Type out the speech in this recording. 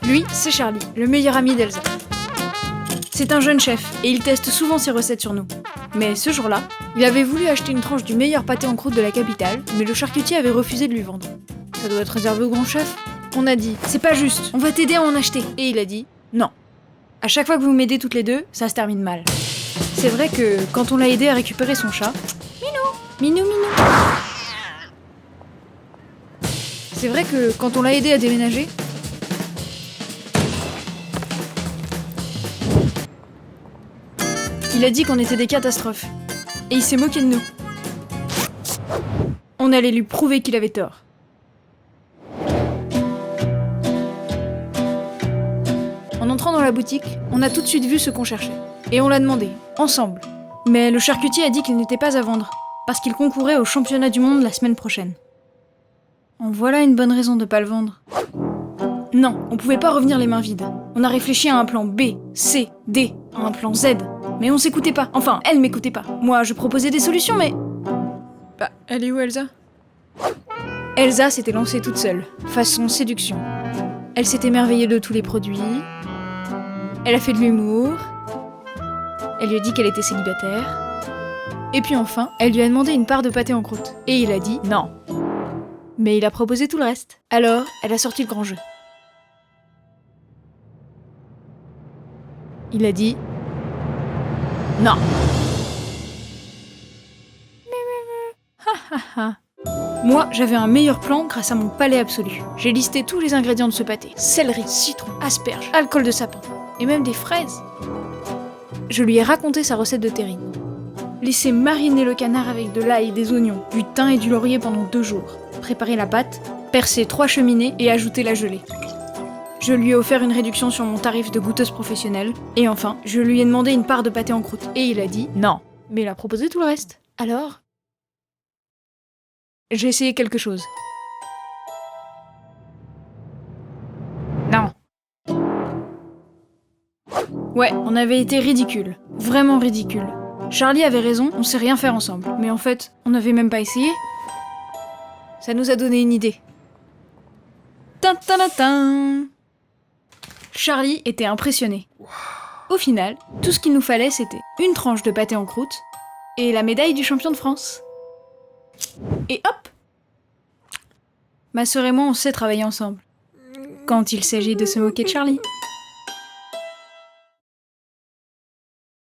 Lui, c'est Charlie, le meilleur ami d'Elsa. C'est un jeune chef, et il teste souvent ses recettes sur nous. Mais ce jour-là, il avait voulu acheter une tranche du meilleur pâté en croûte de la capitale, mais le charcutier avait refusé de lui vendre. Ça doit être réservé au grand chef. On a dit, c'est pas juste, on va t'aider à en acheter. Et il a dit, non. À chaque fois que vous m'aidez toutes les deux, ça se termine mal. C'est vrai que quand on l'a aidé à récupérer son chat... Minou. C'est vrai que quand on l'a aidé à déménager... Il a dit qu'on était des catastrophes. Et il s'est moqué de nous. On allait lui prouver qu'il avait tort. En entrant dans la boutique, on a tout de suite vu ce qu'on cherchait. Et on l'a demandé, ensemble. Mais le charcutier a dit qu'il n'était pas à vendre, parce qu'il concourait au championnat du monde la semaine prochaine. En voilà une bonne raison de pas le vendre. Non, on pouvait pas revenir les mains vides. On a réfléchi à un plan B, C, D, à un plan Z. Mais on s'écoutait pas. Enfin, elle m'écoutait pas. Moi, je proposais des solutions, mais... Bah, elle est où, Elsa ? Elsa s'était lancée toute seule, façon séduction. Elle s'est émerveillée de tous les produits. Elle a fait de l'humour. Elle lui a dit qu'elle était célibataire. Et puis enfin, elle lui a demandé une part de pâté en croûte. Et il a dit non. Mais il a proposé tout le reste. Alors, elle a sorti le grand jeu. Il a dit non. Moi, j'avais un meilleur plan grâce à mon palais absolu. J'ai listé tous les ingrédients de ce pâté. Céleri, citron, asperges, alcool de sapin. Et même des fraises. Je lui ai raconté sa recette de terrine. Laisser mariner le canard avec de l'ail, des oignons, du thym et du laurier pendant 2 jours. Préparer la pâte, percer 3 cheminées et ajouter la gelée. Je lui ai offert une réduction sur mon tarif de goûteuse professionnelle. Et enfin, je lui ai demandé une part de pâté en croûte. Et il a dit non. Mais il a proposé tout le reste. Alors, j'ai essayé quelque chose. Non. Ouais, on avait été ridicule. Vraiment ridicule. Charlie avait raison, on sait rien faire ensemble. Mais en fait, on n'avait même pas essayé. Ça nous a donné une idée. Tin. Charlie était impressionné. Au final, tout ce qu'il nous fallait, c'était une tranche de pâté en croûte et la médaille du champion de France. Et hop ! Ma sœur et moi, on sait travailler ensemble. Quand il s'agit de se moquer de Charlie.